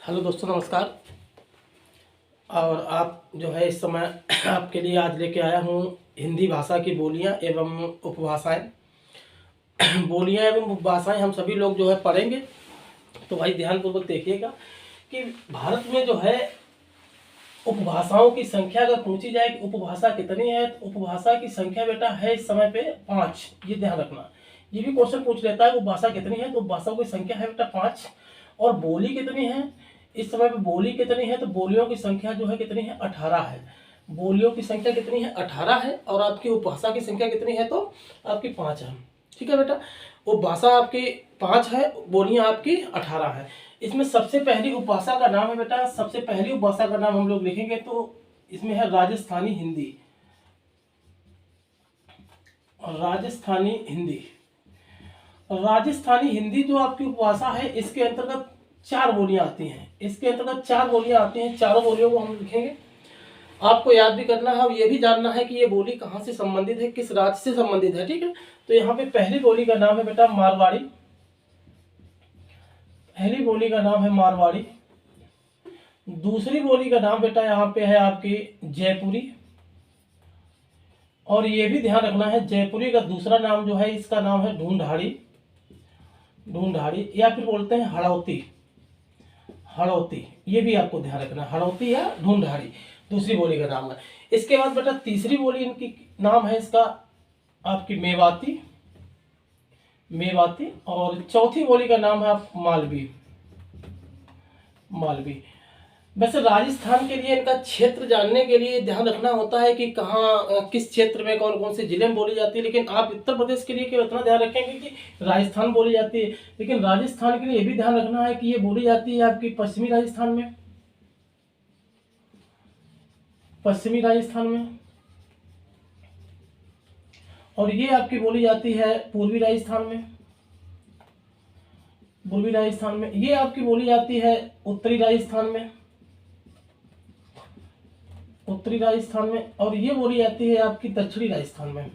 Hello दोस्तों, नमस्कार। और आप जो है इस समय आपके लिए आज लेके आया हूँ हिंदी भाषा की बोलियाँ एवं उपभाषाएँ। बोलियाँ एवं उपभाषाएँ हम सभी लोग जो है पढ़ेंगे, तो भाई ध्यानपूर्वक देखिएगा कि भारत में जो है उपभाषाओं की संख्या अगर पूछी जाए कि उपभाषा कितनी है, तो उपभाषा की संख्या बेटा है इस समय पे 5। ये ध्यान रखना, ये भी क्वेश्चन पूछ लेता है उपभाषा कितनी है, तो उपभाषाओं की संख्या है बेटा 5। और बोली कितनी है इस समय पे, बोली कितनी है, तो बोलियों की संख्या जो है कितनी है, 18 है। बोलियों की संख्या कितनी है, 18 है। और आपकी उपभाषा की संख्या कितनी है, तो आपकी 5 है। ठीक है बेटा, उपभाषा आपकी 5 है, बोलियां आपकी 18 है। इसमें सबसे पहली उपभाषा का नाम है बेटा, सबसे पहली उपभाषा का नाम हम लोग लिखेंगे तो इसमें है राजस्थानी हिंदी। राजस्थानी हिंदी, राजस्थानी हिंदी जो आपकी उपभाषा है, इसके अंतर्गत 4 बोलियां आती हैं। इसके अंतर्गत 4 बोलियां आती हैं। चारों बोलियों को हम लिखेंगे। आपको याद भी करना है और ये भी जानना है कि ये बोली कहाँ से संबंधित है, किस राज्य से संबंधित है। ठीक है, तो यहाँ पे पहली बोली का नाम है बेटा मारवाड़ी। पहली बोली का नाम है मारवाड़ी। दूसरी बोली का नाम बेटा यहाँ पे है आपकी जयपुरी। और ये भी ध्यान रखना है, जयपुरी का दूसरा नाम जो है, इसका नाम है ढूंढाड़ी। ढूंढाड़ी या फिर बोलते हैं हड़ौती। हड़ौती, ये भी आपको ध्यान रखना, हड़ौती या ढूंढाड़ी दूसरी बोली का नाम है। इसके बाद बेटा तीसरी बोली इनकी नाम है इसका आपकी मेवाती। मेवाती। और चौथी बोली का नाम है आप मालवी। मालवी। वैसे राजस्थान के लिए इनका क्षेत्र जानने के लिए ध्यान रखना होता है कि कहाँ किस क्षेत्र में कौन कौन से जिले में बोली जाती है, लेकिन आप उत्तर प्रदेश के लिए केवल इतना ध्यान रखेंगे कि राजस्थान बोली जाती है। लेकिन राजस्थान के लिए ये भी ध्यान रखना है कि ये बोली जाती है आपकी पश्चिमी राजस्थान में। पश्चिमी राजस्थान में। और ये आपकी बोली जाती है पूर्वी राजस्थान में। पूर्वी राजस्थान में। ये आपकी बोली जाती है उत्तरी राजस्थान में। उत्तरी राजस्थान में। और ये बोली जाती है आपकी दक्षिणी राजस्थान में।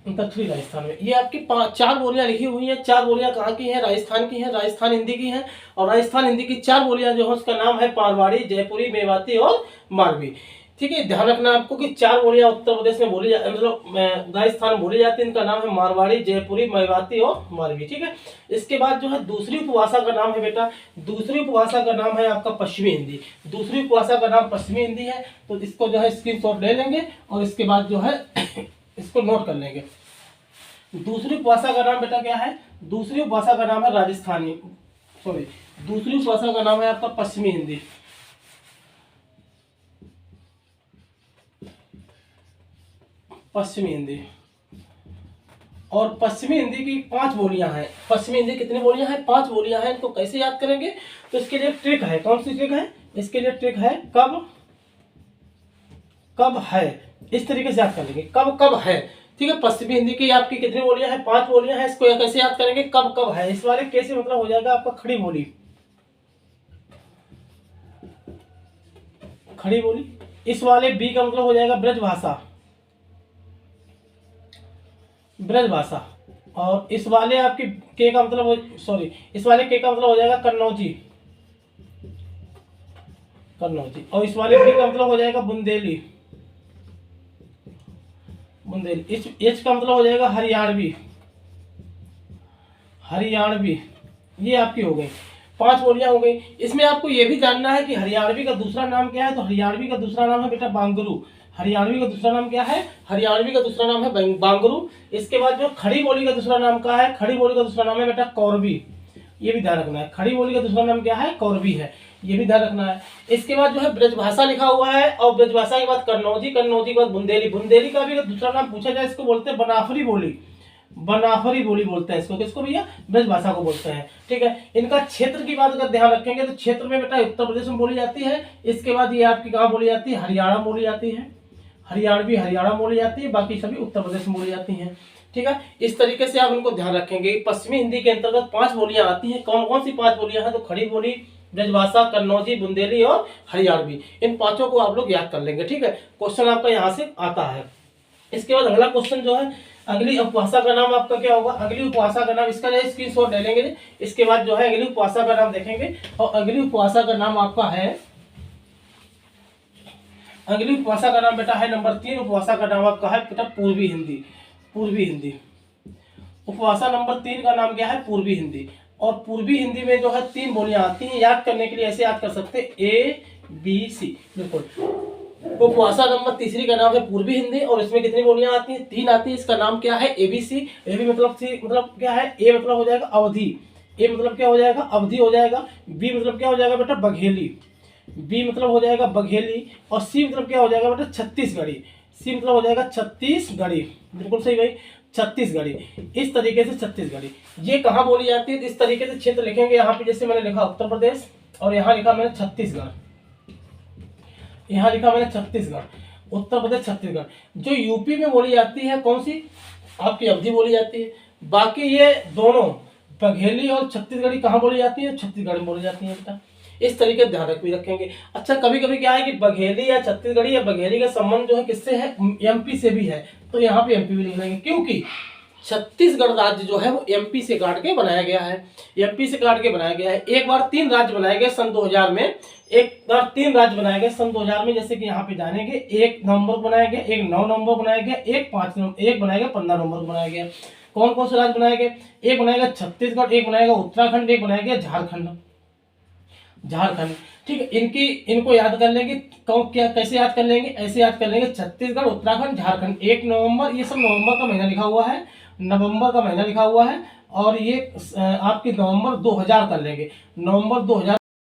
दक्षिणी राजस्थान में। ये आपकी 4 बोलियां लिखी हुई हैं। 4 बोलियां कहाँ की हैं, राजस्थान की हैं, राजस्थान हिंदी की हैं। और राजस्थान हिंदी की 4 बोलियां जो है उसका नाम है मारवाड़ी, जयपुरी, मेवाती और मालवी। ठीक है, ध्यान रखना आपको कि 4 बोलियां उत्तर प्रदेश में बोली मतलब राजस्थान में बोली जाती है। इनका नाम है मारवाड़ी, जयपुरी, मेवाती और मालवी। ठीक है, इसके बाद जो है दूसरी उपभाषा का नाम है बेटा, दूसरी उपभाषा का नाम है आपका पश्चिमी हिंदी। दूसरी उपभाषा का नाम पश्चिमी हिंदी है, तो इसको जो है स्क्रीनशॉट ले लेंगे और इसके बाद जो है इसको नोट कर लेंगे। दूसरी उपभाषा का नाम बेटा क्या है, दूसरी उपभाषा का नाम है राजस्थानी, सॉरी, दूसरी उपभाषा का नाम है आपका पश्चिमी हिंदी। पश्चिमी हिंदी। और पश्चिमी हिंदी की 5 बोलियां हैं। पश्चिमी हिंदी कितनी बोलियां हैं, 5 बोलियां हैं। इनको कैसे याद करेंगे, तो इसके लिए ट्रिक है। कौन सी ट्रिक है, इसके लिए ट्रिक है कब कब है। इस तरीके से याद कर लेंगे, कब कब है। ठीक है, पश्चिमी हिंदी की आपकी कितनी बोलियां हैं, 5 बोलियां हैं। इसको कैसे याद करेंगे, कब कब है। इस वाले कैसे मतलब हो जाएगा आपका खड़ी बोली। खड़ी बोली। इस वाले बी का मतलब हो जाएगा ब्रजभाषा। ब्रजभाषा। और इस वाले आपके के का मतलब सॉरी, इस वाले के का मतलब हो जाएगा कन्नौजी। कन्नौजी। और इस वाले बी का मतलब हो जाएगा बुंदेली। बुंदेली। इस एच का मतलब हो जाएगा हरियाणवी। हरियाणवी। ये आपकी हो गई, 5 बोलियां हो गई। इसमें आपको ये भी जानना है कि हरियाणवी का दूसरा नाम क्या है, तो हरियाणवी का दूसरा नाम है बेटा बांगरू। हरियाणवी का दूसरा नाम क्या है, हरियाणवी का दूसरा नाम है बांगरू। इसके बाद जो खड़ी बोली का दूसरा नाम क्या है, खड़ी बोली का दूसरा नाम है बेटा कौरवी। ये भी ध्यान रखना है, खड़ी बोली का दूसरा नाम क्या है, कौरवी है। ये भी ध्यान रखना है। इसके बाद जो है ब्रजभाषा लिखा हुआ है, और ब्रजभाषा के बाद कन्नौजी, कन्नौजी के बाद बुंदेली। बुंदेली का भी दूसरा नाम पूछा जाए, इसको बोलते हैं बनाफरी बोली। बनाफरी बोली बोलते हैं इसको। किसको भैया, ब्रजभाषा को बोलते हैं। ठीक है, इनका क्षेत्र की बात अगर ध्यान रखेंगे तो क्षेत्र में बेटा उत्तर प्रदेश में बोली जाती है। इसके बाद ये आपकी कहाँ बोली जाती है, हरियाणा बोली जाती है। हरियाणवी हरियाणा बोली जाती है, बाकी सभी उत्तर प्रदेश में बोली जाती हैं। ठीक है, इस तरीके से आप इनको ध्यान रखेंगे। पश्चिमी हिंदी के अंतर्गत 5 बोलियां आती हैं। कौन कौन सी 5 बोलियां हैं, तो खड़ी बोली, ब्रजभाषा, कन्नौजी, बुंदेली और हरियाणवी। इन 5 को आप लोग याद कर लेंगे। ठीक है, क्वेश्चन आपका यहाँ से आता है। इसके बाद अगला क्वेश्चन जो है अगली उपभाषा का नाम आपका क्या होगा? अगली उपभाषा का नाम, इसका जो स्क्रीनशॉट ले लेंगे, इसके बाद जो है अगली उपभाषा का नाम देखेंगे। और अगली उपभाषा का नाम आपका है, अगली उपभाषा का नाम बेटा है नंबर 3, उपभाषा का नाम आपका है बेटा पूर्वी हिंदी। पूर्वी हिंदी उपभाषा नंबर 3 का नाम क्या है? पूर्वी हिंदी। और पूर्वी हिंदी में जो है 3 बोलियां आती हैं, याद करने के लिए ऐसे याद कर सकते हैं, ए बी सी। बिल्कुल। उपभाषा नंबर तीसरी का नाम है पूर्वी हिंदी, और इसमें कितनी बोलियां आती हैं? 3 आती है। इसका नाम क्या है? एबीसी। ए बी मतलब सी मतलब क्या है? ए मतलब हो जाएगा अवधि, ए मतलब क्या हो जाएगा? अवधि हो जाएगा। बी मतलब क्या हो जाएगा बेटा? बघेली, बी मतलब हो जाएगा बघेली। और सी मतलब क्या हो जाएगा बेटा? छत्तीसगढ़ी, सी मतलब हो जाएगा छत्तीसगढ़ी। बिल्कुल सही भाई, छत्तीसगढ़ी। इस तरीके से छत्तीसगढ़ी ये कहाँ बोली जाती है? तो इस तरीके से क्षेत्र लिखेंगे। यहाँ पे जैसे मैंने लिखा उत्तर प्रदेश, और यहाँ लिखा मैंने छत्तीसगढ़, यहाँ लिखा मैंने छत्तीसगढ़, उत्तर प्रदेश छत्तीसगढ़। जो यूपी में बोली जाती है कौन सी? आपकी अवधि बोली जाती है। बाकी ये दोनों बघेली और छत्तीसगढ़ी कहाँ बोली जाती है? छत्तीसगढ़ में बोली जाती है बेटा। इस तरीके ध्यान रख भी रखेंगे। अच्छा, कभी कभी क्या है कि बघेली या छत्तीसगढ़ी या बघेली का संबंध जो है किससे है? एमपी से भी है, तो यहाँ पे एमपी भी लिख लेंगे, क्योंकि छत्तीसगढ़ राज्य जो है वो एमपी से काट के बनाया गया है, एमपी से काट के बनाया गया है। एक बार 3 राज्य बनाए गए सन 2000 में, एक बार 3 राज्य बनाए गए सन 2000 में, जैसे कि यहाँ पे जानेंगे। 1 नवंबर को बनाया गया, एक 9 नवंबर को बनाया गया, एक 5 नवंबर, एक बनाया गया 15 नवंबर को बनाया गया। कौन कौन से राज्य बनाए गए? एक बनाया गया छत्तीसगढ़, एक बनाया गया उत्तराखंड, एक बनाया गया झारखंड। झारखंड, ठीक है। इनको याद कर लेंगे। क्या कैसे याद कर लेंगे? ऐसे याद कर लेंगे, छत्तीसगढ़, उत्तराखंड, झारखंड। 1 नवंबर, ये सब नवंबर का महीना लिखा हुआ है, नवंबर का महीना लिखा हुआ है। और ये आपकी नवंबर 2000 कर लेंगे, नवंबर 2000